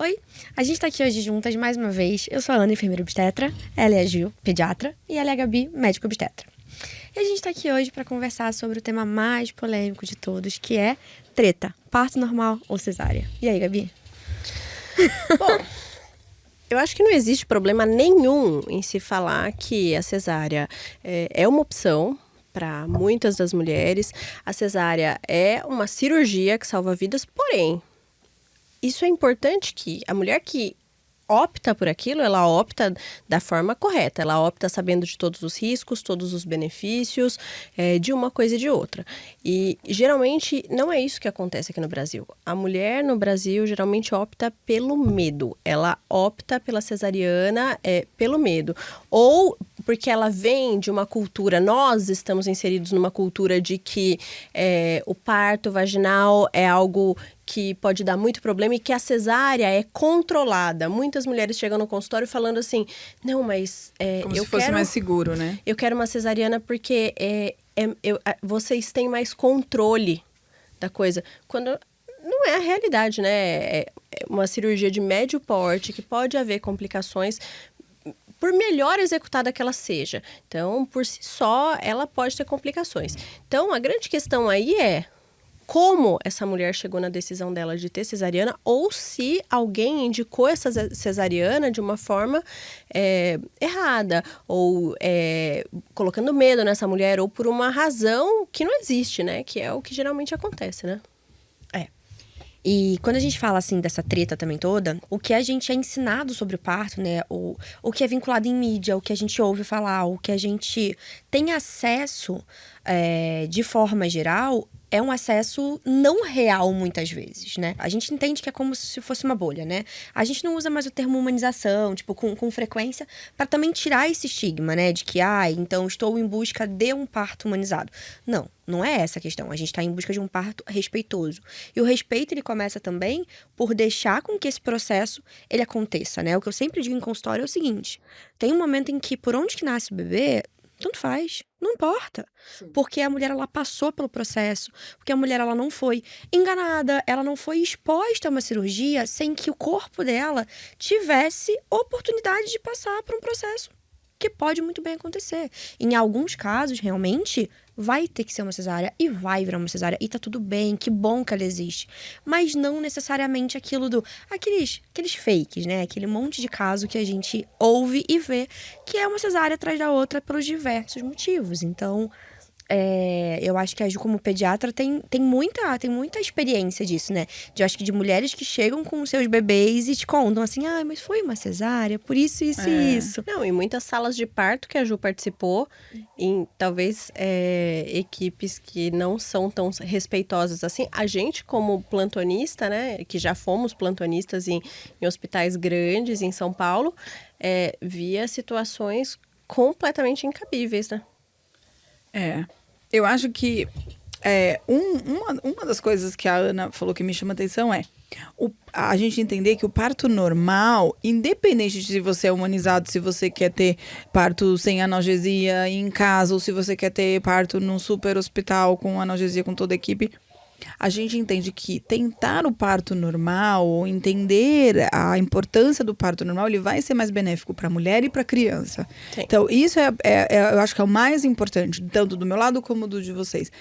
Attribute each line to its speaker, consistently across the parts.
Speaker 1: Oi, a gente tá aqui hoje juntas mais uma vez. Eu sou a Ana, enfermeira obstetra, ela é a Gil, pediatra, e ela é a Gabi, médica obstetra. E a gente tá aqui hoje pra conversar sobre o tema mais polêmico de todos, que é treta, parto normal ou cesárea. E aí, Gabi?
Speaker 2: Bom, eu acho que não existe problema nenhum em se falar que a cesárea é uma opção para muitas das mulheres. A cesárea é uma cirurgia que salva vidas, porém, isso é importante que a mulher que opta por aquilo, ela opta da forma correta, ela opta sabendo de todos os riscos, todos os benefícios, de uma coisa e de outra. E geralmente não é isso que acontece aqui no Brasil. A mulher no Brasil geralmente opta pelo medo, ela opta pela cesariana pelo medo. Ou porque ela vem de uma cultura, nós estamos inseridos numa cultura de que o parto vaginal é algo que pode dar muito problema e que a cesárea é controlada. Muitas mulheres chegam no consultório falando assim, não, mas
Speaker 3: como se fosse mais seguro, né?
Speaker 2: Eu quero uma cesariana porque vocês têm mais controle da coisa. Quando não é a realidade, né? É uma cirurgia de médio porte que pode haver complicações, por melhor executada que ela seja. Então, por si só, ela pode ter complicações. Então, a grande questão aí é como essa mulher chegou na decisão dela de ter cesariana ou se alguém indicou essa cesariana de uma forma errada ou colocando medo nessa mulher ou por uma razão que não existe, né? Que é o que geralmente acontece, né?
Speaker 1: E quando a gente fala, assim, dessa treta também toda, o que a gente é ensinado sobre o parto, né? O que é vinculado em mídia, o que a gente ouve falar, o que a gente tem acesso de forma geral, é um acesso não real muitas vezes, né? A gente entende que é como se fosse uma bolha, né? A gente não usa mais o termo humanização, tipo, com frequência, para também tirar esse estigma, né? De que, então estou em busca de um parto humanizado. Não é essa a questão. A gente está em busca de um parto respeitoso. E o respeito, ele começa também por deixar com que esse processo, ele aconteça, né? O que eu sempre digo em consultório é o seguinte, tem um momento em que, por onde que nasce o bebê, tanto faz, não importa. Sim. Porque a mulher, ela passou pelo processo, porque a mulher, ela não foi enganada, ela não foi exposta a uma cirurgia sem que o corpo dela tivesse oportunidade de passar por um processo que pode muito bem acontecer. Em alguns casos, realmente, vai ter que ser uma cesárea e vai virar uma cesárea. E tá tudo bem, que bom que ela existe. Mas não necessariamente aquilo aqueles fakes, né? Aquele monte de caso que a gente ouve e vê que é uma cesárea atrás da outra pelos diversos motivos. Então, eu acho que a Ju, como pediatra, tem muita experiência disso, né? Eu acho que de mulheres que chegam com os seus bebês e te contam assim, mas foi uma cesárea, por isso, isso e isso.
Speaker 2: Não, em muitas salas de parto que a Ju participou, em talvez equipes que não são tão respeitosas assim, a gente como plantonista, né, que já fomos plantonistas em hospitais grandes em São Paulo, via situações completamente incabíveis, né?
Speaker 3: Eu acho que uma das coisas que a Ana falou que me chama atenção a gente entender que o parto normal, independente de se você é humanizado, se você quer ter parto sem analgesia em casa, ou se você quer ter parto num super hospital com analgesia com toda a equipe, a gente entende que tentar o parto normal, ou entender a importância do parto normal, ele vai ser mais benéfico para a mulher e para a criança. Sim. Então, isso eu acho que é o mais importante, tanto do meu lado como do de vocês.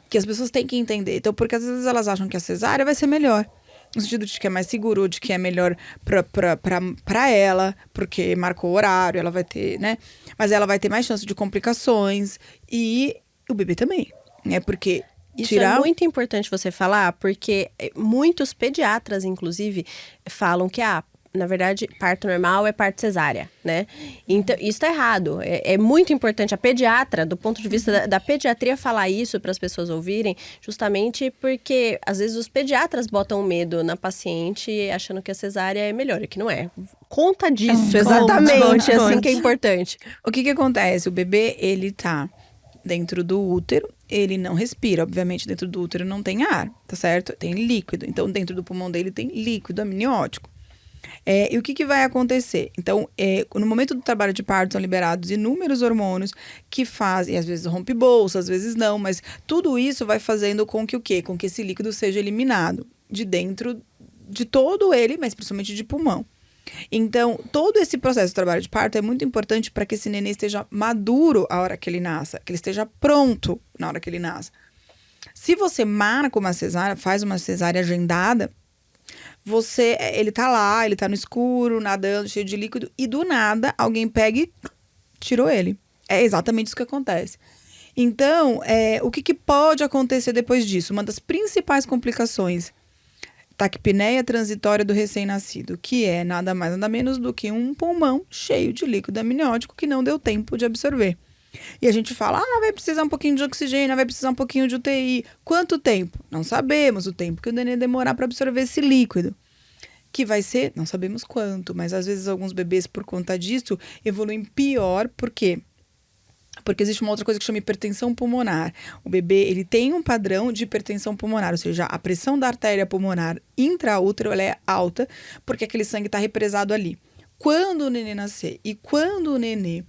Speaker 3: Que as pessoas têm que entender. Então, porque às vezes elas acham que a cesárea vai ser melhor. No sentido de que é mais seguro, de que é melhor pra ela, porque marcou o horário, ela vai ter, né? Mas ela vai ter mais chance de complicações. E o bebê também, né? Porque
Speaker 2: isso é muito importante você falar, porque muitos pediatras, inclusive, falam que, na verdade, parto normal é parto cesárea, né? Então, isso tá errado. É muito importante a pediatra, do ponto de vista da pediatria, falar isso para as pessoas ouvirem, justamente porque, às vezes, os pediatras botam medo na paciente achando que a cesárea é melhor, e que não é. Conta disso, exatamente, assim que é importante.
Speaker 3: O que acontece? O bebê, ele tá dentro do útero, ele não respira, obviamente dentro do útero não tem ar, tá certo? Tem líquido, então dentro do pulmão dele tem líquido amniótico. E o que vai acontecer? Então, no momento do trabalho de parto são liberados inúmeros hormônios que fazem, às vezes rompe bolsa, às vezes não, mas tudo isso vai fazendo com que o quê? Com que esse líquido seja eliminado de dentro de todo ele, mas principalmente de pulmão. Então, todo esse processo de trabalho de parto é muito importante para que esse nenê esteja maduro a hora que ele nasça, que ele esteja pronto na hora que ele nasça. Se você marca uma cesárea, faz uma cesárea agendada, ele tá lá, ele tá no escuro, nadando, cheio de líquido, e do nada alguém pega e tirou ele. É exatamente isso que acontece. Então, o que pode acontecer depois disso? Uma das principais complicações, taquipneia transitória do recém-nascido, que é nada mais nada menos do que um pulmão cheio de líquido amniótico que não deu tempo de absorver. E a gente fala, vai precisar um pouquinho de oxigênio, vai precisar um pouquinho de UTI. Quanto tempo? Não sabemos o tempo que o nenê demorar para absorver esse líquido. Que vai ser, não sabemos quanto, mas às vezes alguns bebês, por conta disso, evoluem pior. Por quê? Porque existe uma outra coisa que chama hipertensão pulmonar. O bebê, ele tem um padrão de hipertensão pulmonar, ou seja, a pressão da artéria pulmonar intraútero, ela é alta, porque aquele sangue está represado ali. Quando o nenê nascer e quando o nenê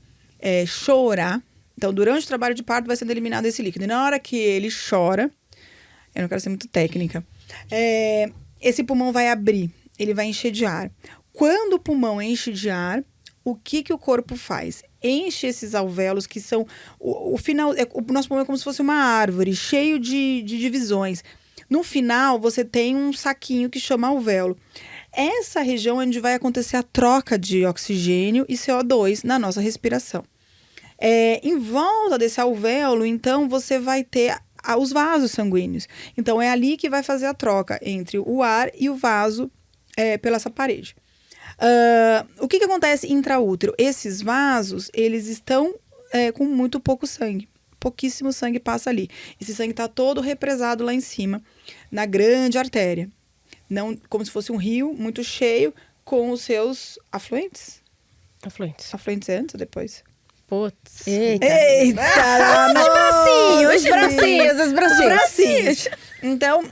Speaker 3: chorar, então durante o trabalho de parto vai sendo eliminado esse líquido. E na hora que ele chora, eu não quero ser muito técnica, esse pulmão vai abrir, ele vai encher de ar. Quando o pulmão enche de ar, o que o corpo faz? Enche esses alvéolos que são o final. O nosso pulmão é como se fosse uma árvore, cheio de divisões. No final, você tem um saquinho que chama alvéolo. Essa região é onde vai acontecer a troca de oxigênio e CO2 na nossa respiração. Em volta desse alvéolo, então, você vai ter os vasos sanguíneos. Então, é ali que vai fazer a troca entre o ar e o vaso pela essa parede. O que acontece intraútero? Esses vasos, eles estão com muito pouco sangue. Pouquíssimo sangue passa ali. Esse sangue está todo represado lá em cima, na grande artéria. Não, como se fosse um rio muito cheio com os seus afluentes. Afluentes antes ou depois?
Speaker 2: Putz.
Speaker 1: Eita.
Speaker 3: Os bracinhos. Então,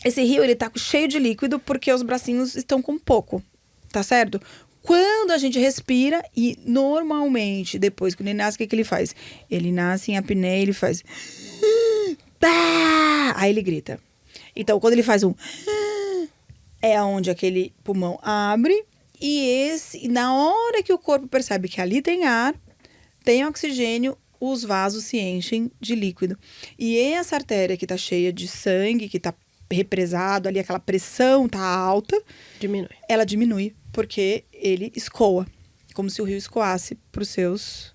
Speaker 3: esse rio, ele tá cheio de líquido porque os bracinhos estão com pouco, tá certo? Quando a gente respira, e normalmente, depois que o neném nasce, o que ele faz? Ele nasce em apneia, ele faz... Aí ele grita. Então, quando ele faz é onde aquele pulmão abre, e na hora que o corpo percebe que ali tem ar, tem oxigênio, os vasos se enchem de líquido. E essa artéria que tá cheia de sangue, que tá represado ali, aquela pressão tá alta, ela diminui, porque ele escoa, como se o rio escoasse para os seus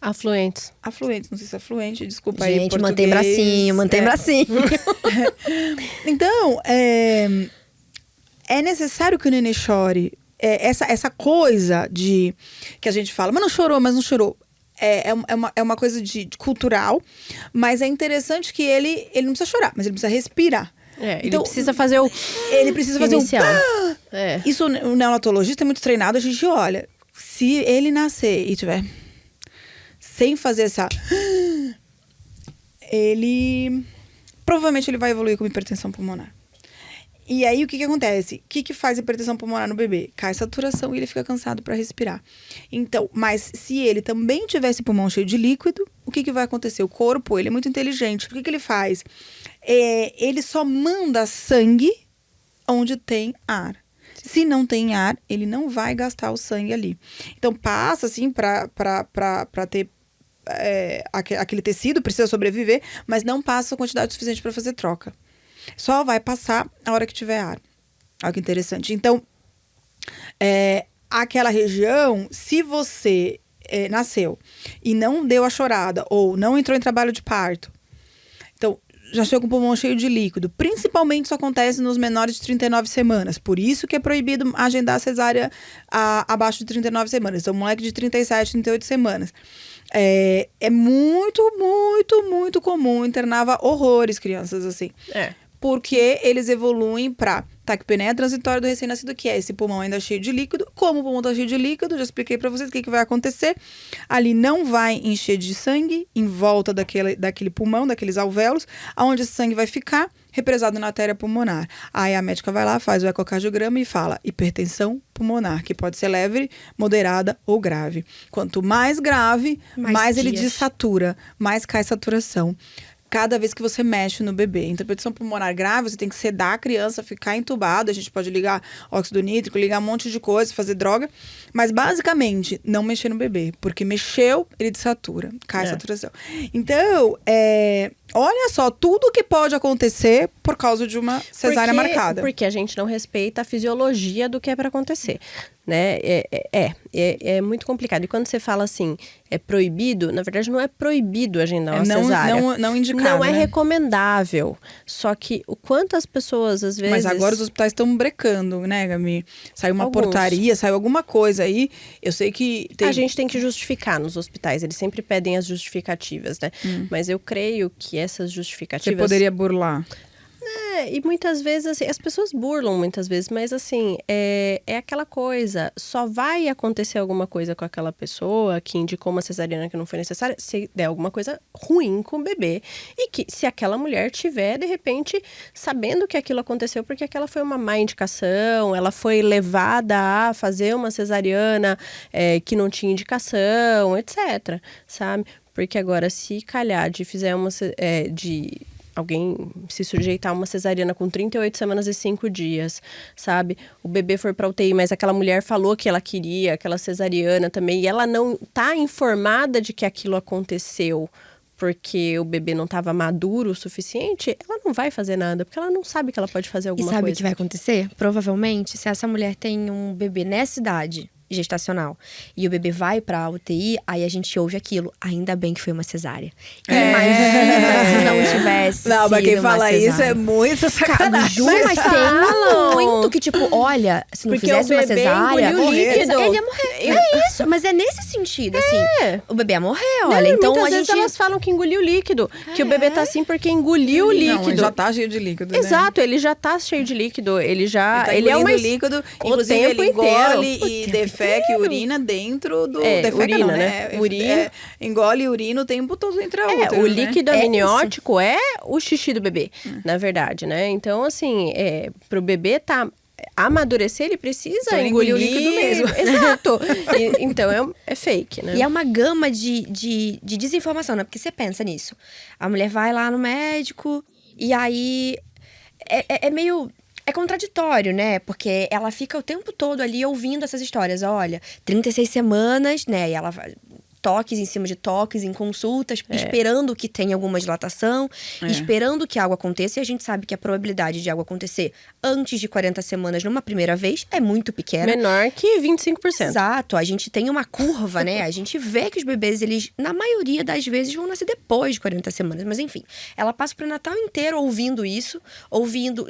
Speaker 2: afluentes,
Speaker 3: não sei se é afluente, desculpa.
Speaker 1: Gente,
Speaker 3: aí, português.
Speaker 1: Mantém bracinho.
Speaker 3: Então, é necessário que o nenê chore. Essa coisa de que a gente fala, mas não chorou. É uma coisa de cultural, mas é interessante que ele não precisa chorar, mas ele precisa respirar.
Speaker 2: Então, ele precisa fazer o
Speaker 3: inicial. Isso, o neonatologista é muito treinado, a gente olha. Se ele nascer e tiver sem fazer essa... provavelmente ele vai evoluir com hipertensão pulmonar. E aí, o que acontece? O que faz hipertensão pulmonar no bebê? Cai a saturação e ele fica cansado para respirar. Então, mas se ele também tivesse pulmão cheio de líquido, o que vai acontecer? O corpo, ele é muito inteligente. O que ele faz? Ele só manda sangue onde tem ar. Se não tem ar, ele não vai gastar o sangue ali. Então, passa, assim, para ter... aquele tecido precisa sobreviver, mas não passa a quantidade suficiente para fazer troca. Só vai passar a hora que tiver ar. Olha que interessante. Então, aquela região, se você nasceu e não deu a chorada ou não entrou em trabalho de parto, então, já chegou com o pulmão cheio de líquido. Principalmente isso acontece nos menores de 39 semanas. Por isso que é proibido agendar a cesárea abaixo de 39 semanas. Então, moleque de 37, 38 semanas. É muito, muito, muito comum. Internava horrores crianças assim. Porque eles evoluem para taquipneia transitória do recém-nascido, que é esse pulmão ainda cheio de líquido. Como o pulmão está cheio de líquido, já expliquei para vocês o que vai acontecer. Ali não vai encher de sangue em volta daquele pulmão, daqueles alvéolos, aonde esse sangue vai ficar represado na artéria pulmonar. Aí a médica vai lá, faz o ecocardiograma e fala hipertensão pulmonar, que pode ser leve, moderada ou grave. Quanto mais grave, mais ele desatura, mais cai saturação. cada vez que você mexe no bebê. Interposição pulmonar grave, você tem que sedar a criança, ficar entubado. A gente pode ligar óxido nítrico, ligar um monte de coisa, fazer droga. Mas, basicamente, não mexer no bebê. Porque mexeu, ele desatura. Cai a saturação. Então, olha só, tudo que pode acontecer por causa de uma cesárea marcada.
Speaker 2: Porque a gente não respeita a fisiologia do que é para acontecer, né? É muito complicado. E quando você fala assim, é proibido, na verdade não é proibido agendar uma cesárea.
Speaker 3: Não indicado,
Speaker 2: não é
Speaker 3: né?
Speaker 2: recomendável. Só que o quanto as pessoas, às vezes...
Speaker 3: Mas agora os hospitais estão brecando, né, Gabi? Saiu uma
Speaker 2: Alguns.
Speaker 3: portaria, saiu alguma coisa aí. Eu sei que...
Speaker 2: A gente tem que justificar nos hospitais. Eles sempre pedem as justificativas, né? Mas eu creio que essas
Speaker 3: Você
Speaker 2: justificativas...
Speaker 3: poderia burlar.
Speaker 2: E muitas vezes, assim, as pessoas burlam muitas vezes, mas assim, é aquela coisa, só vai acontecer alguma coisa com aquela pessoa que indicou uma cesariana que não foi necessária, se der alguma coisa ruim com o bebê. E que se aquela mulher tiver, de repente, sabendo que aquilo aconteceu porque aquela foi uma má indicação, ela foi levada a fazer uma cesariana que não tinha indicação, etc, sabe? Porque agora, se calhar de fizer alguém se sujeitar a uma cesariana com 38 semanas e 5 dias, sabe? O bebê foi pra UTI, mas aquela mulher falou que ela queria aquela cesariana também, e ela não tá informada de que aquilo aconteceu porque o bebê não estava maduro o suficiente, ela não vai fazer nada, porque ela não sabe que ela pode fazer alguma
Speaker 1: E sabe
Speaker 2: coisa.
Speaker 1: o que vai acontecer? Provavelmente, se essa mulher tem um bebê nessa idade gestacional e o bebê vai pra UTI, aí a gente ouve aquilo. Ainda bem que foi uma cesárea. Imagina se não tivesse
Speaker 3: Não, mas quem
Speaker 1: sido uma
Speaker 3: fala isso
Speaker 1: cesárea.
Speaker 3: é muito sacanagem.
Speaker 1: Ju, mas tem muito que, tipo, olha, se não
Speaker 2: Porque
Speaker 1: fizesse
Speaker 2: o
Speaker 1: uma
Speaker 2: bebê
Speaker 1: cesárea,
Speaker 2: engoliu líquido.
Speaker 1: ele ia morrer. É isso, mas é nesse sentido, assim. O bebê ia morrer, olha.
Speaker 2: Não,
Speaker 1: Então
Speaker 2: muitas
Speaker 1: a
Speaker 2: vezes
Speaker 1: gente...
Speaker 2: elas falam que engoliu líquido, que o bebê tá assim porque engoliu o líquido.
Speaker 3: Não, ele já tá cheio de líquido, né?
Speaker 2: Exato, ele já tá cheio de líquido, ele
Speaker 3: Tá
Speaker 2: é uma
Speaker 3: líquido, inclusive
Speaker 2: tempo
Speaker 3: ele engole
Speaker 2: inteiro.
Speaker 3: e defeca e urina dentro do... defeca
Speaker 2: urina,
Speaker 3: não,
Speaker 2: né? Urina.
Speaker 3: Engole e urina o tempo todo entre a outra,
Speaker 2: o
Speaker 3: né?
Speaker 2: líquido amniótico é o xixi do bebê, na verdade, né? Então, assim, pro bebê amadurecer, ele precisa
Speaker 3: Então,
Speaker 2: engolir
Speaker 3: o líquido mesmo.
Speaker 2: Exato. Então, é fake, né?
Speaker 1: E é uma gama de desinformação, né? Porque você pensa nisso. A mulher vai lá no médico e aí é meio... É contraditório, né? Porque ela fica o tempo todo ali ouvindo essas histórias. Olha, 36 semanas, né? E ela vai... toques em cima de toques, em consultas, esperando que tenha alguma dilatação, esperando que algo aconteça. E a gente sabe que a probabilidade de algo acontecer antes de 40 semanas numa primeira vez é muito pequena.
Speaker 2: Menor que 25%.
Speaker 1: Exato, a gente tem uma curva, né? A gente vê que os bebês, eles, na maioria das vezes, vão nascer depois de 40 semanas. Mas enfim, ela passa o pré-natal inteiro ouvindo isso,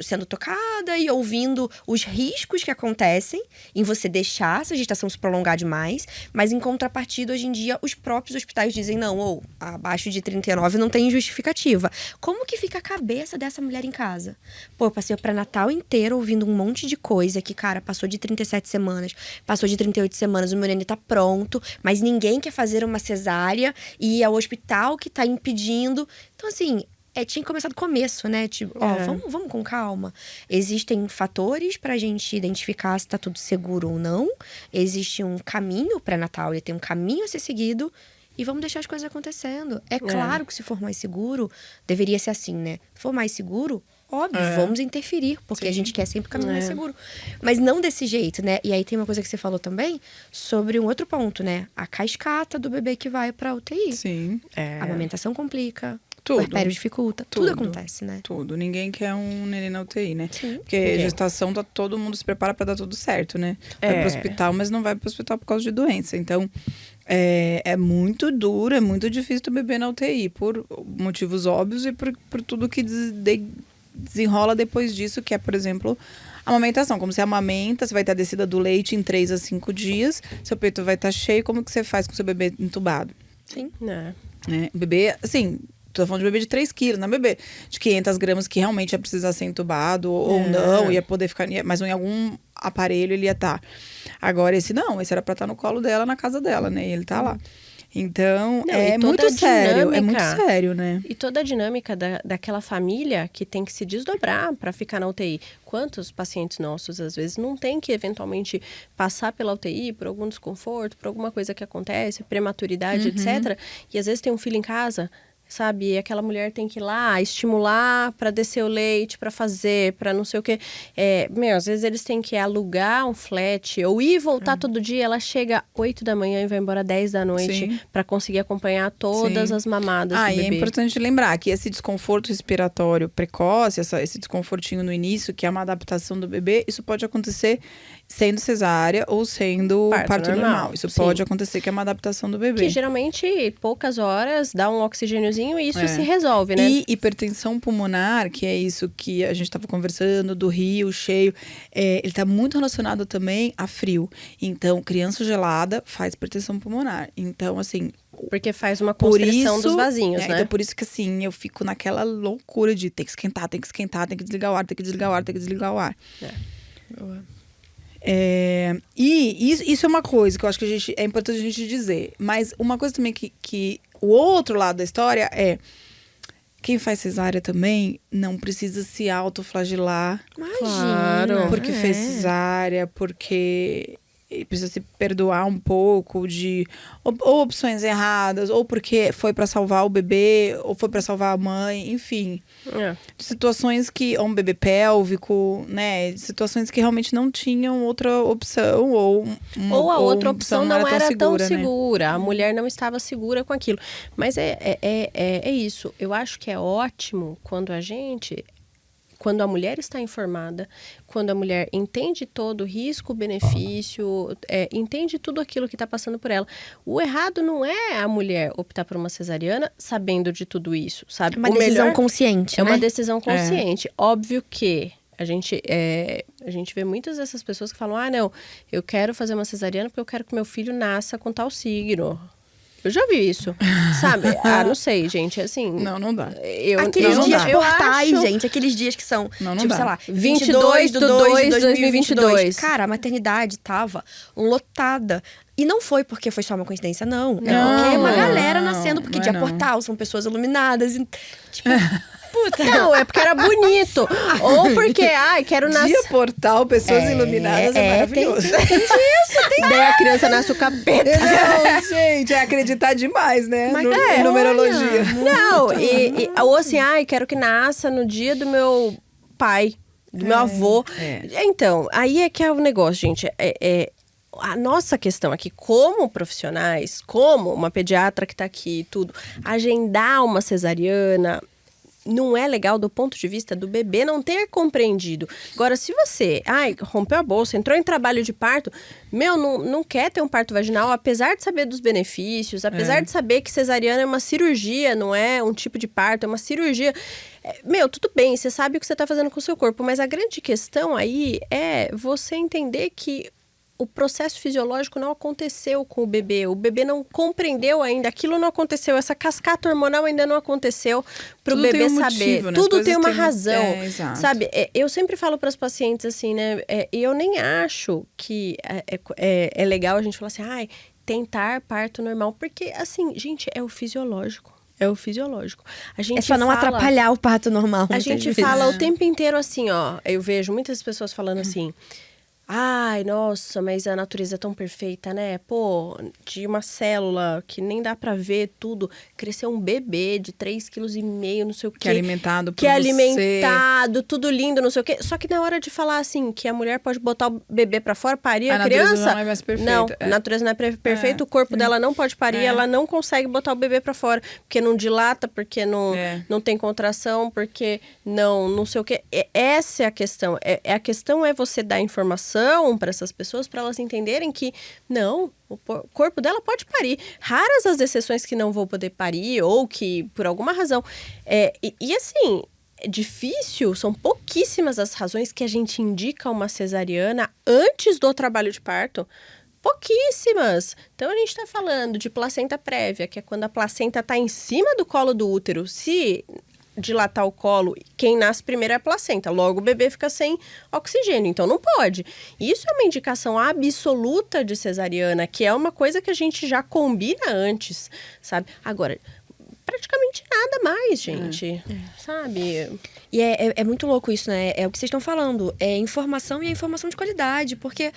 Speaker 1: sendo tocada e ouvindo os riscos que acontecem em você deixar essa gestação se prolongar demais. Mas em contrapartida, hoje em dia, os próprios hospitais dizem, não, abaixo de 39 não tem justificativa. Como que fica a cabeça dessa mulher em casa? Pô, eu passei o pré-natal inteiro ouvindo um monte de coisa que, cara, passou de 37 semanas, passou de 38 semanas, o meu neném tá pronto, mas ninguém quer fazer uma cesárea e é o hospital que tá impedindo. Então, assim... tinha que começar do começo, né? Tipo, vamos com calma. Existem fatores pra gente identificar se tá tudo seguro ou não. Existe um caminho pré-natal, ele tem um caminho a ser seguido. E vamos deixar as coisas acontecendo. É claro que se for mais seguro, deveria ser assim, né? Se for mais seguro, óbvio, vamos interferir. Porque a gente quer sempre o caminho mais seguro. Mas não desse jeito, né? E aí tem uma coisa que você falou também sobre um outro ponto, né? A cascata do bebê que vai pra UTI.
Speaker 3: Sim.
Speaker 1: A amamentação complica.
Speaker 3: Tudo.
Speaker 1: O puerpério dificulta. Tudo acontece, né?
Speaker 3: Tudo. Ninguém quer um neném na UTI, né?
Speaker 1: Sim.
Speaker 3: Porque gestação, todo mundo se prepara pra dar tudo certo, né? Vai pro hospital, mas não vai pro hospital por causa de doença. Então, é muito duro, é muito difícil tu beber na UTI. Por motivos óbvios e por tudo que desenrola depois disso, que é, por exemplo... amamentação, como você amamenta, você vai ter a descida do leite em 3 a 5 dias, seu peito vai estar cheio, como que você faz com seu bebê entubado?
Speaker 1: Sim.
Speaker 3: O bebê, assim, tô falando de bebê de 3 quilos, não é bebê de 500 gramas que realmente ia precisar ser entubado ou não, ia poder ficar, mas em algum aparelho ele ia estar. Agora esse era pra estar no colo dela, na casa dela, né, e ele tá lá. Então, é muito sério, né?
Speaker 2: E toda a dinâmica daquela família que tem que se desdobrar para ficar na UTI. Quantos pacientes nossos, às vezes, não tem que, eventualmente, passar pela UTI por algum desconforto, por alguma coisa que acontece, prematuridade, etc. E, às vezes, tem um filho em casa... sabe? E aquela mulher tem que ir lá estimular para descer o leite, para fazer, para não sei o quê. Às vezes eles têm que alugar um flat ou ir e voltar todo dia. Ela chega 8 da manhã e vai embora 10 da noite para conseguir acompanhar todas as mamadas do bebê.
Speaker 3: E é importante lembrar que esse desconforto respiratório precoce, esse desconfortinho no início, que é uma adaptação do bebê, isso pode acontecer sendo cesárea ou sendo parto normal. Isso pode acontecer, que é uma adaptação do bebê.
Speaker 2: Que geralmente, poucas horas, dá um oxigêniozinho e isso se resolve, né?
Speaker 3: E hipertensão pulmonar, que é isso que a gente estava conversando, do rio cheio, ele está muito relacionado também a frio. Então, criança gelada faz hipertensão pulmonar. Então, assim...
Speaker 2: Porque faz uma constrição dos vasinhos, né?
Speaker 3: Então, por isso que, assim, eu fico naquela loucura de tem que esquentar, tem que esquentar, tem que desligar o ar, tem que desligar o ar, tem que desligar o ar. E isso é uma coisa que eu acho que é importante a gente dizer. Mas uma coisa também que o outro lado da história é... Quem faz cesárea também não precisa se autoflagelar.
Speaker 1: Imagina.
Speaker 3: Porque fez cesárea, porque precisa se perdoar um pouco de ou opções erradas, ou porque foi pra salvar o bebê, ou foi pra salvar a mãe, enfim. De situações que... Ou um bebê pélvico, né? Situações que realmente não tinham outra opção, ou
Speaker 2: a outra opção não era tão
Speaker 3: né?
Speaker 2: segura. A mulher não estava segura com aquilo. Mas é isso. Eu acho que é ótimo quando a mulher está informada, quando a mulher entende todo o risco, benefício, entende tudo aquilo que está passando por ela. O errado não é a mulher optar por uma cesariana sabendo de tudo isso, sabe?
Speaker 1: É uma decisão consciente,
Speaker 2: É
Speaker 1: né?
Speaker 2: uma decisão consciente. Óbvio que a gente vê muitas dessas pessoas que falam, não, eu quero fazer uma cesariana porque eu quero que meu filho nasça com tal signo. Eu já vi isso, sabe? Não sei, gente, assim...
Speaker 3: Não dá.
Speaker 1: Aqueles dias portais, gente, aqueles dias que são,
Speaker 3: dá.
Speaker 1: sei lá,
Speaker 2: 22 de 2 de 2022.
Speaker 1: Cara, a maternidade tava lotada. E não foi porque foi só uma coincidência, não. Porque é uma galera nascendo, porque dia portal, são pessoas iluminadas. E, tipo... Puta.
Speaker 2: Não, é porque era bonito. Ou porque, quero nascer...
Speaker 3: Dia portal, pessoas iluminadas, é maravilhoso.
Speaker 2: Tem disso. Daí a criança nasce o capeta.
Speaker 3: Não, gente, é acreditar demais, né? Em numerologia.
Speaker 2: Não, ou assim, quero que nasça no dia do meu pai, do meu avô. Então, aí é que é o negócio, gente. A nossa questão aqui, como profissionais, como uma pediatra que tá aqui e tudo, agendar uma cesariana... Não é legal do ponto de vista do bebê não ter compreendido. Agora, se você, rompeu a bolsa, entrou em trabalho de parto, não quer ter um parto vaginal, apesar de saber dos benefícios, apesar de saber que cesariana é uma cirurgia, não é um tipo de parto, é uma cirurgia. Tudo bem, você sabe o que você está fazendo com o seu corpo, mas a grande questão aí é você entender que o processo fisiológico não aconteceu com o bebê não compreendeu ainda, aquilo não aconteceu, essa cascata hormonal ainda não aconteceu para o bebê saber.
Speaker 3: Né?
Speaker 2: Tudo tem uma razão,
Speaker 3: sabe?
Speaker 2: Eu sempre falo para as pacientes assim, né? E eu nem acho que é legal a gente falar assim, tentar parto normal, porque assim, gente, é o fisiológico. É o fisiológico. A gente
Speaker 1: só não atrapalhar o parto normal.
Speaker 2: A gente fala o tempo inteiro assim, eu vejo muitas pessoas falando assim... nossa, mas a natureza é tão perfeita, né? Pô, de uma célula que nem dá pra ver tudo, cresceu um bebê de 3,5 kg, não sei o quê.
Speaker 3: Que é alimentado por
Speaker 2: Que é alimentado, tudo lindo, não sei o quê. Só que na hora de falar assim, que a mulher pode botar o bebê pra fora, parir a criança...
Speaker 3: Não é mais perfeita.
Speaker 2: Não, a natureza não é perfeita, o corpo dela não pode parir, ela não consegue botar o bebê pra fora. Porque não dilata, porque não tem contração, porque não sei o quê. Essa é a questão. A questão é você dar informação para essas pessoas, para elas entenderem que não, o corpo dela pode parir. Raras as exceções que não vão poder parir ou que por alguma razão. Assim, é difícil, são pouquíssimas as razões que a gente indica uma cesariana antes do trabalho de parto. Pouquíssimas. Então, a gente está falando de placenta prévia, que é quando a placenta está em cima do colo do útero. Se dilatar o colo, quem nasce primeiro é a placenta. Logo, o bebê fica sem oxigênio. Então, não pode. Isso é uma indicação absoluta de cesariana, que é uma coisa que a gente já combina antes, sabe? Agora, praticamente nada mais, gente. Sabe?
Speaker 1: E é muito louco isso, né? É o que vocês estão falando. É informação e é informação de qualidade. Porque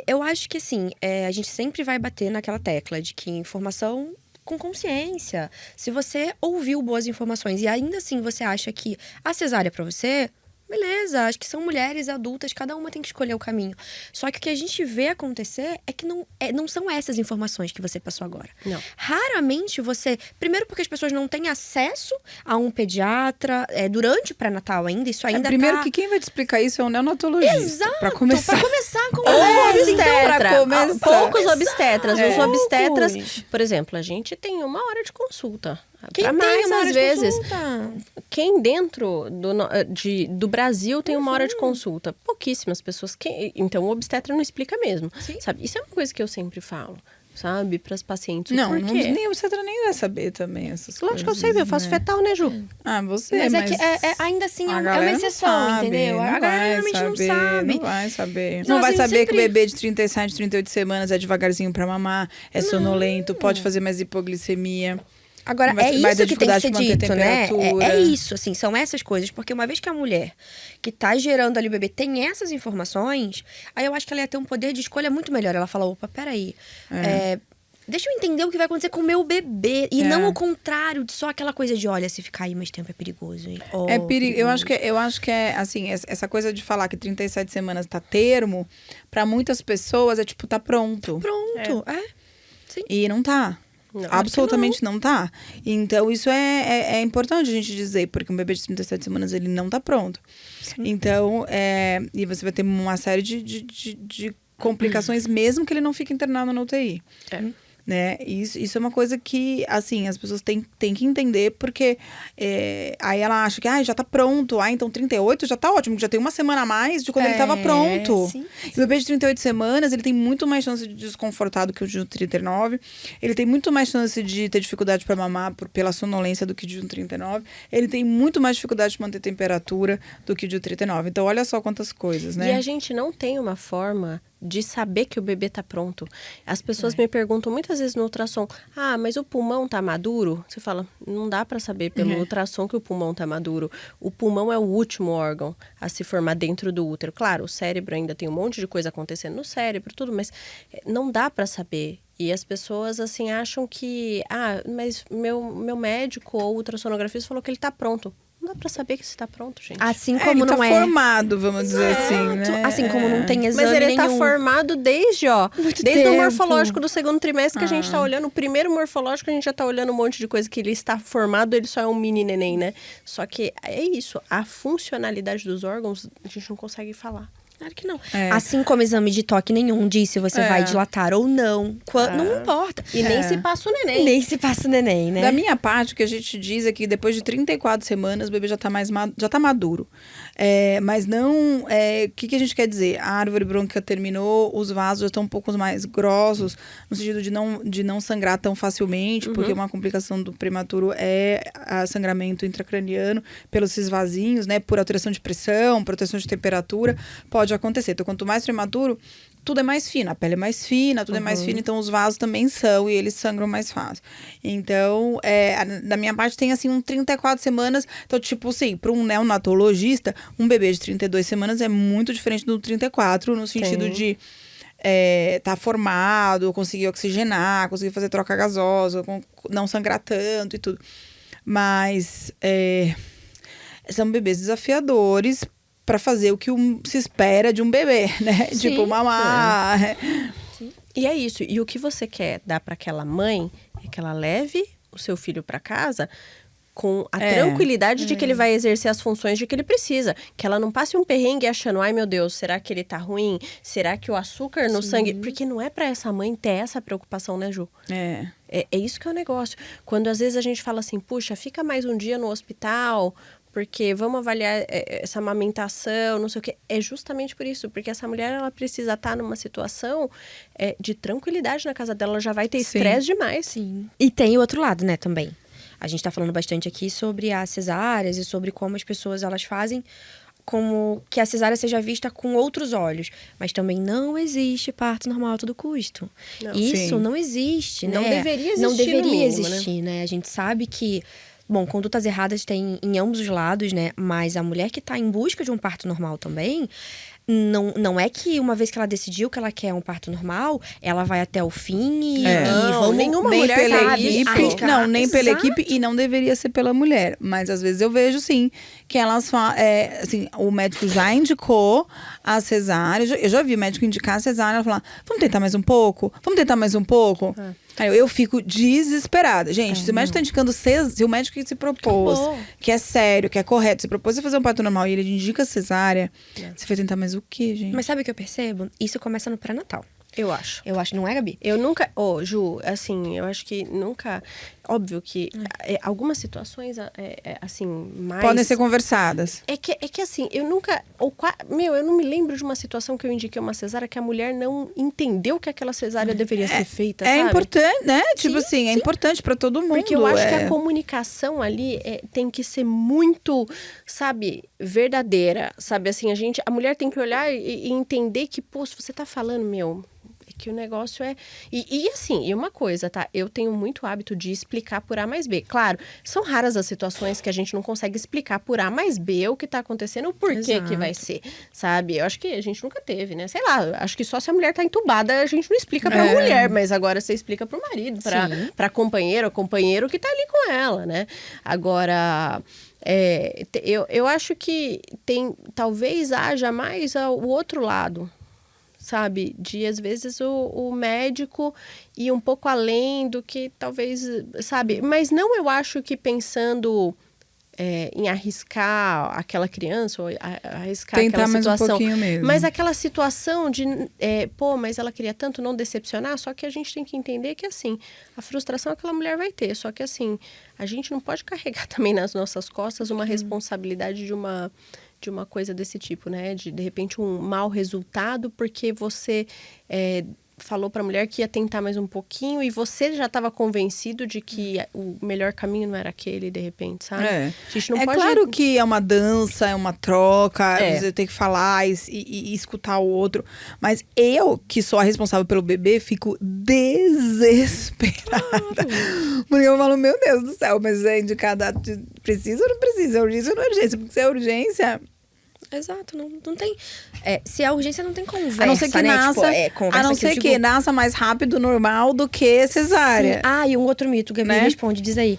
Speaker 1: eu acho que, assim, a gente sempre vai bater naquela tecla de que informação com consciência. Se você ouviu boas informações e ainda assim você acha que a cesárea é pra você, beleza, acho que são mulheres adultas, cada uma tem que escolher o caminho. Só que o que a gente vê acontecer é que não são essas informações que você passou agora.
Speaker 2: Não.
Speaker 1: Raramente você... Primeiro porque as pessoas não têm acesso a um pediatra durante o pré-natal ainda, isso ainda
Speaker 3: Primeiro
Speaker 1: tá...
Speaker 3: que quem vai te explicar isso é um neonatologista.
Speaker 1: Exato,
Speaker 3: Pra começar.
Speaker 1: pra começar com
Speaker 2: Ou
Speaker 3: pra
Speaker 2: obstetra.
Speaker 3: começar.
Speaker 2: Poucos obstetras. Os obstetras,
Speaker 1: Poucos.
Speaker 2: por exemplo, a gente tem 1 hora de consulta.
Speaker 1: Quem
Speaker 2: Pra
Speaker 1: tem
Speaker 2: mais,
Speaker 1: uma hora
Speaker 2: às
Speaker 1: de
Speaker 2: vezes.
Speaker 1: consulta?
Speaker 2: Quem dentro do Brasil tem 1 hora de consulta? Pouquíssimas pessoas. Então, o obstetra não explica mesmo.
Speaker 1: Sim.
Speaker 2: Sabe? Isso é uma coisa que eu sempre falo, sabe? Para as pacientes.
Speaker 3: Não,
Speaker 2: Por quê?
Speaker 3: nem o obstetra nem vai saber também essas coisas.
Speaker 2: Lógico que eu sei, eu faço
Speaker 3: né?
Speaker 2: fetal, né, Ju?
Speaker 3: Ah, você,
Speaker 1: Mas,
Speaker 3: mas...
Speaker 1: é que ainda assim
Speaker 3: a
Speaker 1: é uma
Speaker 3: galera não
Speaker 1: exceção,
Speaker 3: sabe,
Speaker 1: entendeu? A
Speaker 3: não
Speaker 1: galera
Speaker 3: vai
Speaker 1: realmente não
Speaker 3: saber,
Speaker 1: sabe.
Speaker 3: Não vai saber.
Speaker 1: Então,
Speaker 3: Não vai
Speaker 1: assim,
Speaker 3: saber que o
Speaker 1: sempre-
Speaker 3: bebê de 37, 38 semanas é devagarzinho pra mamar, é sonolento, pode fazer mais hipoglicemia.
Speaker 1: Agora,
Speaker 3: Vai-
Speaker 1: é
Speaker 3: vai ter
Speaker 1: isso que tem que ser
Speaker 3: dificuldade de manter
Speaker 1: dito, né?
Speaker 3: temperatura.
Speaker 1: É isso, assim, são essas coisas. Porque uma vez que a mulher que tá gerando ali o bebê tem essas informações, aí eu acho que ela ia ter um poder de escolha muito melhor. Ela fala, opa, peraí, deixa eu entender o que vai acontecer com o meu bebê. E não o contrário, de só aquela coisa de, olha, se ficar aí mais tempo é perigoso, hein? Oh,
Speaker 3: É perigo. Eu
Speaker 1: perigoso.
Speaker 3: acho que é assim, essa coisa de falar que 37 semanas tá termo, pra muitas pessoas é tipo, tá pronto.
Speaker 1: Pronto,
Speaker 3: E não tá.
Speaker 2: Não.
Speaker 3: Absolutamente não tá. Então, isso é importante a gente dizer, porque um bebê de 37 semanas, ele não tá pronto. Então, e você vai ter uma série de complicações, mesmo que ele não fique internado na UTI. Né? Isso é uma coisa que, assim, as pessoas têm que entender, porque aí ela acha que já tá pronto. Então 38 já tá ótimo, já tem 1 semana a mais de quando ele tava pronto.
Speaker 1: Sim.
Speaker 3: E o bebê de 38 semanas, ele tem muito mais chance de desconfortar do que o de um 39. Ele tem muito mais chance de ter dificuldade para mamar pela sonolência do que de um 39. Ele tem muito mais dificuldade de manter temperatura do que de um 39. Então, olha só quantas coisas, né?
Speaker 2: E a gente não tem uma forma de saber que o bebê tá pronto. As pessoas me perguntam muitas vezes no ultrassom, mas o pulmão tá maduro? Você fala, não dá para saber pelo ultrassom que o pulmão tá maduro. O pulmão é o último órgão a se formar dentro do útero. Claro, o cérebro ainda tem um monte de coisa acontecendo no cérebro, tudo, mas não dá para saber. E as pessoas, assim, acham que, mas meu médico ou ultrassonografista falou que ele tá pronto. Não dá pra saber que você tá pronto, gente.
Speaker 1: Assim
Speaker 3: ele
Speaker 1: como
Speaker 3: tá
Speaker 1: não é...
Speaker 3: formado, vamos dizer assim, né?
Speaker 1: Assim como não tem exame
Speaker 2: Mas ele
Speaker 1: nenhum.
Speaker 2: tá formado desde o
Speaker 1: tempo.
Speaker 2: morfológico do segundo trimestre que a gente tá olhando. O primeiro morfológico a gente já tá olhando um monte de coisa que ele está formado, ele só é um mini neném, né? Só que é isso, a funcionalidade dos órgãos a gente não consegue falar.
Speaker 1: Claro que não. Assim como exame de toque nenhum diz se você vai dilatar ou não. Não importa.
Speaker 2: E nem se passa o neném.
Speaker 1: Nem se passa o neném, né?
Speaker 3: Da minha parte, o que a gente diz é que depois de 34 semanas, o bebê já tá já tá maduro. Mas não... O que a gente quer dizer? A árvore brônquica terminou, os vasos já estão um pouco mais grossos, no sentido de não sangrar tão facilmente, porque uma complicação do prematuro é sangramento intracraniano pelos esses vasinhos, né? Por alteração de pressão, proteção de temperatura, pode acontecer. Então, quanto mais prematuro, tudo é mais fino, a pele é mais fina, tudo é mais fino, então os vasos também são e eles sangram mais fácil. Então, da minha parte tem assim 34 semanas, então tipo assim, para um neonatologista, um bebê de 32 semanas é muito diferente do 34, no sentido de tá formado, conseguir oxigenar, conseguir fazer troca gasosa, não sangrar tanto e tudo. Mas são bebês desafiadores para fazer o que se espera de um bebê, né?
Speaker 1: Sim.
Speaker 3: Tipo, mamar.
Speaker 2: E é isso. E o que você quer dar para aquela mãe é que ela leve o seu filho para casa com a tranquilidade de que ele vai exercer as funções de que ele precisa. Que ela não passe um perrengue achando, ai meu Deus, será que ele tá ruim? Será que o açúcar no sangue... Porque não é para essa mãe ter essa preocupação, né, Ju? É isso que é o negócio. Quando às vezes a gente fala assim, puxa, fica mais um dia no hospital... Porque vamos avaliar essa amamentação, não sei o quê. É justamente por isso. Porque essa mulher, ela precisa estar numa situação de tranquilidade na casa dela. Ela já vai ter estresse demais.
Speaker 1: Sim. E tem o outro lado, né, também. A gente tá falando bastante aqui sobre as cesáreas e sobre como as pessoas, elas fazem como que a cesárea seja vista com outros olhos. Mas também não existe parto normal a todo custo.
Speaker 2: Não.
Speaker 1: Isso não existe, né?
Speaker 2: Não deveria existir,
Speaker 1: Não deveria
Speaker 2: no mínimo,
Speaker 1: existir, né? A gente sabe que... Bom, condutas erradas tem em ambos os lados, né? Mas a mulher que está em busca de um parto normal também, não é que uma vez que ela decidiu que ela quer um parto normal, ela vai até o fim e
Speaker 2: Não,
Speaker 1: vamos...
Speaker 2: nenhuma
Speaker 3: nem
Speaker 2: mulher
Speaker 3: pela
Speaker 2: sabe
Speaker 3: equipe,
Speaker 2: arriscar.
Speaker 3: não, nem pela
Speaker 1: Exato.
Speaker 3: equipe e não deveria ser pela mulher. Mas às vezes eu vejo sim que elas assim, o médico já indicou a cesárea. Eu já vi o médico indicar a cesárea, ela falar: vamos tentar mais um pouco? Vamos tentar mais um pouco? Aí eu fico desesperada. Gente, se o médico tá indicando se o médico que se propôs,
Speaker 2: Acabou.
Speaker 3: que é sério, que é correto, se propôs a fazer um parto normal e ele indica cesárea, você vai tentar mais o quê, gente?
Speaker 1: Mas sabe o que eu percebo? Isso começa no pré-natal.
Speaker 2: Eu acho.
Speaker 1: Eu acho, não é, Gabi?
Speaker 2: Eu nunca... Ju, assim, eu acho que nunca... Óbvio que algumas situações, assim, mais...
Speaker 3: Podem ser conversadas.
Speaker 2: É que assim, eu nunca... eu não me lembro de uma situação que eu indiquei uma cesárea que a mulher não entendeu que aquela cesárea deveria ser feita,
Speaker 3: É
Speaker 2: sabe?
Speaker 3: importante, né? Tipo
Speaker 2: Sim,
Speaker 3: assim, é
Speaker 2: sim.
Speaker 3: importante pra todo mundo.
Speaker 2: Porque eu acho que a comunicação ali tem que ser muito, sabe, verdadeira, sabe? Assim, a mulher tem que olhar e entender que, pô, se você tá falando, é que o negócio é... E assim, e uma coisa, tá? Eu tenho muito hábito de explicar por A mais B. Claro, são raras as situações que a gente não consegue explicar por A mais B o que tá acontecendo, o porquê que vai ser, sabe? Eu acho que a gente nunca teve, né? Sei lá, acho que só se a mulher tá entubada, a gente não explica pra mulher, mas agora você explica pro marido, pra companheiro ou companheiro que tá ali com ela, né? Agora... eu acho que talvez haja mais o outro lado, sabe? De, às vezes, o médico ir um pouco além do que talvez, sabe? Mas não, eu acho que pensando em arriscar aquela criança, ou arriscar
Speaker 3: Tentar
Speaker 2: aquela
Speaker 3: mais um
Speaker 2: situação.
Speaker 3: pouquinho mesmo.
Speaker 2: Mas aquela situação de, mas ela queria tanto não decepcionar, só que a gente tem que entender que, assim, a frustração aquela mulher vai ter. Só que, assim, a gente não pode carregar também nas nossas costas uma responsabilidade de uma coisa desse tipo, né? De repente, um mau resultado porque você falou para a mulher que ia tentar mais um pouquinho e você já estava convencido de que o melhor caminho não era aquele, de repente, sabe? A gente não pode...
Speaker 3: claro que é uma dança, é uma troca,
Speaker 2: É.
Speaker 3: você tem que falar e escutar o outro. Mas eu, que sou a responsável pelo bebê, fico desesperada. Porque eu falo, meu Deus do céu, mas é indicada, precisa ou não precisa? É urgência ou não é urgência? Porque se é urgência...
Speaker 1: Exato, não tem... se é urgência, não tem conversa,
Speaker 3: A não ser que
Speaker 1: né?
Speaker 3: nasça,
Speaker 1: Conversa
Speaker 3: a não
Speaker 1: eu
Speaker 3: ser
Speaker 1: digo-
Speaker 3: que nasça mais rápido, normal, do que cesárea.
Speaker 1: Sim. Ah, e um outro mito, Gabi,
Speaker 3: Né?
Speaker 1: responde, diz aí.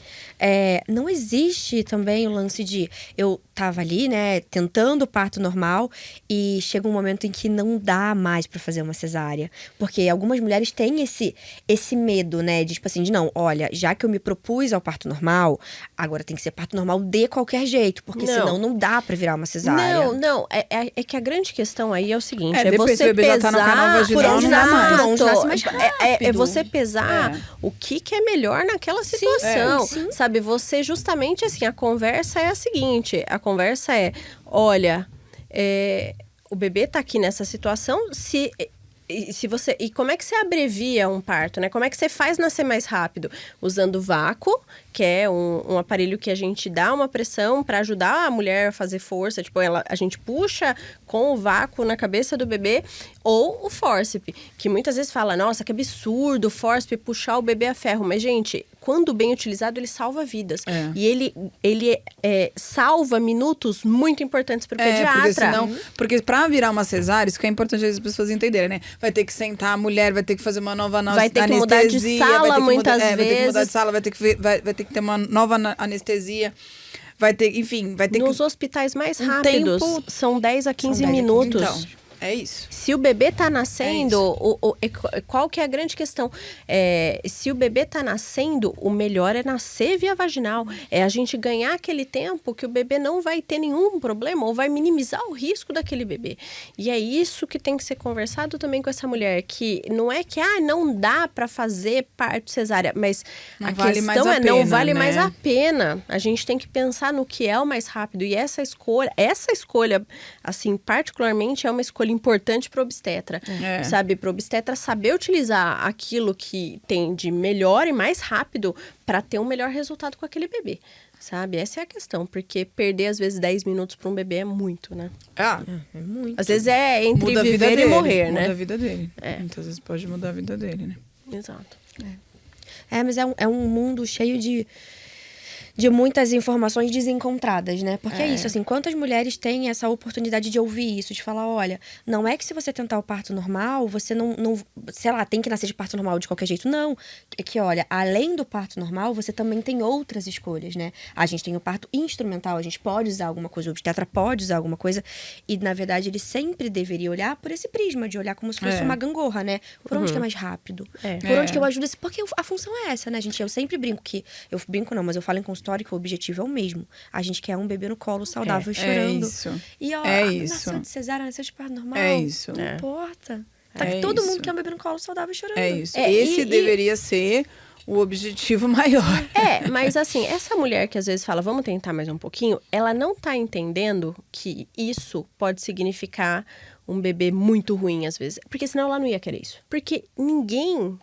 Speaker 1: Não existe também o lance de... Eu tava ali, né, tentando o parto normal e chega um momento em que não dá mais pra fazer uma cesárea. Porque algumas mulheres têm esse medo, né, de tipo assim, de não, olha, já que eu me propus ao parto normal, agora tem que ser parto normal de qualquer jeito, porque
Speaker 2: Não.
Speaker 1: senão não dá pra virar uma cesárea.
Speaker 2: Não. É que a grande questão aí é o seguinte:
Speaker 3: depois
Speaker 2: você
Speaker 3: que o bebê já
Speaker 2: pesar...
Speaker 3: tá no canal vaginal,
Speaker 1: não dá mais.
Speaker 2: Exato.
Speaker 1: Por onde nasce mais
Speaker 2: É
Speaker 1: rápido.
Speaker 2: você pesar o que é melhor naquela situação.
Speaker 1: sim.
Speaker 2: Sabe, você justamente assim, a conversa é a seguinte: a conversa é, olha, o bebê tá aqui nessa situação, se você... E como é que você abrevia um parto, né? Como é que você faz nascer mais rápido? Usando vácuo, que é um aparelho que a gente dá uma pressão para ajudar a mulher a fazer força. Tipo, a gente puxa com o vácuo na cabeça do bebê. Ou o fórceps, que muitas vezes fala, nossa, que absurdo o fórceps puxar o bebê a ferro. Mas, gente, quando bem utilizado, ele salva vidas. E ele salva minutos muito importantes para o pediatra.
Speaker 3: Porque pra virar uma cesárea, isso que é importante as pessoas entenderem, né? Vai ter que sentar a mulher, vai ter que fazer uma nova
Speaker 2: Vai ter que mudar de sala muitas vezes.
Speaker 3: Vai ter que mudar de sala, vai ter que ter uma nova anestesia. Vai ter, enfim, vai ter
Speaker 2: Nos
Speaker 3: que...
Speaker 2: hospitais mais
Speaker 3: um
Speaker 2: rápidos,
Speaker 3: tempo-
Speaker 2: são 10 a 15
Speaker 1: 10 a 15
Speaker 2: minutos.
Speaker 3: Então, é isso.
Speaker 2: Se o bebê tá nascendo, qual que é a grande questão? Se o bebê tá nascendo, o melhor é nascer via vaginal. É a gente ganhar aquele tempo que o bebê não vai ter nenhum problema ou vai minimizar o risco daquele bebê. E é isso que tem que ser conversado também com essa mulher, que não é que não dá para fazer parto cesárea, mas
Speaker 3: Não
Speaker 2: a
Speaker 3: vale
Speaker 2: questão
Speaker 3: mais a
Speaker 2: não
Speaker 3: pena,
Speaker 2: vale
Speaker 3: né?
Speaker 2: mais a pena. A gente tem que pensar no que é o mais rápido. E essa escolha, assim, particularmente, é uma escolha importante para o obstetra, sabe? Para o obstetra saber utilizar aquilo que tem de melhor e mais rápido para ter um melhor resultado com aquele bebê, sabe? Essa é a questão, porque perder, às vezes, 10 minutos para um bebê é muito, né?
Speaker 1: É muito.
Speaker 2: Às vezes é entre
Speaker 3: Muda a vida
Speaker 2: viver
Speaker 3: dele,
Speaker 2: e morrer,
Speaker 3: muda
Speaker 2: né?
Speaker 3: a vida dele. Muitas vezes pode mudar a vida dele, né?
Speaker 2: Exato.
Speaker 1: Mas é um mundo cheio de de muitas informações desencontradas, né? Porque é isso, assim, quantas mulheres têm essa oportunidade de ouvir isso, de falar, olha, não é que se você tentar o parto normal, você não, sei lá, tem que nascer de parto normal de qualquer jeito. Não. É que, olha, além do parto normal, você também tem outras escolhas, né? A gente tem o parto instrumental, a gente pode usar alguma coisa, o obstetra pode usar alguma coisa. E, na verdade, ele sempre deveria olhar por esse prisma, de olhar como se fosse uma gangorra, né? Por onde que é mais rápido? Por onde que eu ajudo? Porque a função é essa, né, gente? Eu sempre brinco que... Eu brinco não, mas eu falo em consultório que o objetivo é o mesmo. A gente quer um bebê no colo, saudável, chorando.
Speaker 3: É isso.
Speaker 1: E, ó,
Speaker 3: isso.
Speaker 1: nasceu de cesárea, nasceu de parto normal.
Speaker 3: É isso.
Speaker 1: Não importa. Tá
Speaker 3: É
Speaker 1: todo
Speaker 3: isso.
Speaker 1: mundo quer um bebê no colo, saudável, chorando.
Speaker 3: É isso. Esse deveria ser o objetivo maior.
Speaker 2: Mas assim, essa mulher que às vezes fala, vamos tentar mais um pouquinho, ela não tá entendendo que isso pode significar um bebê muito ruim, às vezes. Porque senão ela não ia querer isso. Porque ninguém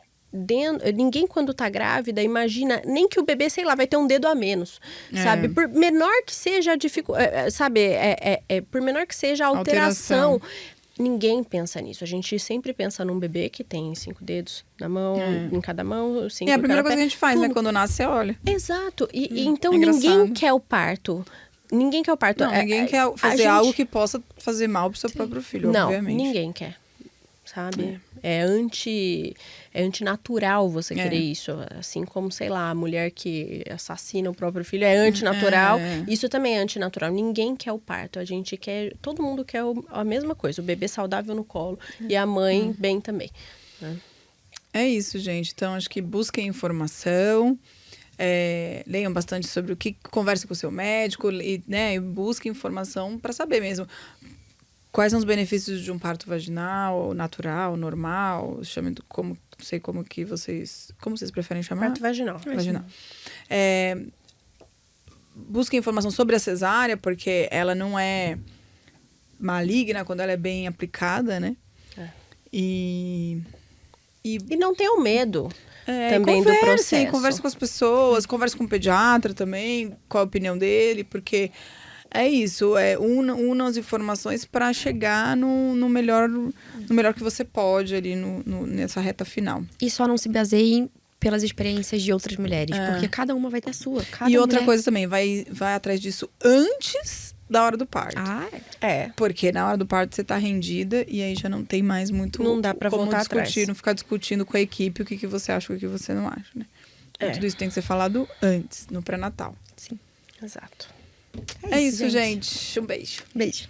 Speaker 2: quando tá grávida imagina nem que o bebê, sei lá, vai ter um dedo a menos, sabe? Por menor que seja a dificuldade, sabe? Por menor que seja a alteração. Ninguém pensa nisso. A gente sempre pensa num bebê que tem 5 dedos na mão, em cada mão, 5
Speaker 3: É a primeira
Speaker 2: em cada
Speaker 3: coisa
Speaker 2: pé.
Speaker 3: que a gente faz,
Speaker 2: Tudo.
Speaker 3: né? Quando nasce, você olha.
Speaker 2: Exato. E então
Speaker 3: engraçado.
Speaker 2: ninguém quer o parto. Ninguém quer o parto.
Speaker 3: Não, ninguém quer fazer algo que possa fazer mal pro seu próprio filho,
Speaker 2: não,
Speaker 3: obviamente.
Speaker 2: ninguém quer. Sabe? É antinatural você querer isso. Assim como, sei lá, a mulher que assassina o próprio filho é antinatural. Isso também é antinatural. Ninguém quer o parto. A gente quer... Todo mundo quer a mesma coisa. O bebê saudável no colo. E a mãe bem também. Né?
Speaker 3: É isso, gente. Então, acho que busquem informação. Leiam bastante sobre o que... Converse com o seu médico. E busquem informação para saber mesmo. Quais são os benefícios de um parto vaginal, natural, normal? Chame como, não sei como que vocês... Como vocês preferem chamar?
Speaker 2: Parto vaginal.
Speaker 3: Vaginal. Busquem informação sobre a cesárea, porque ela não é maligna quando ela é bem aplicada, né? E
Speaker 2: não tenham medo também do processo.
Speaker 3: Converse com as pessoas, converse com o pediatra também, qual a opinião dele, porque... É isso, unam as informações para chegar no melhor que você pode ali nessa reta final.
Speaker 1: E só não se baseiem pelas experiências de outras mulheres, porque cada uma vai ter a sua.
Speaker 3: E outra coisa também, vai atrás disso antes da hora do parto. Porque na hora do parto você tá rendida e aí já não tem mais muito...
Speaker 2: Não dá pra voltar atrás.
Speaker 3: Não ficar discutindo com a equipe o que você acha e o que você não acha, né? Tudo isso tem que ser falado antes, no pré-natal.
Speaker 1: Sim.
Speaker 2: Exato.
Speaker 3: É isso, gente. Um beijo.
Speaker 1: Beijo.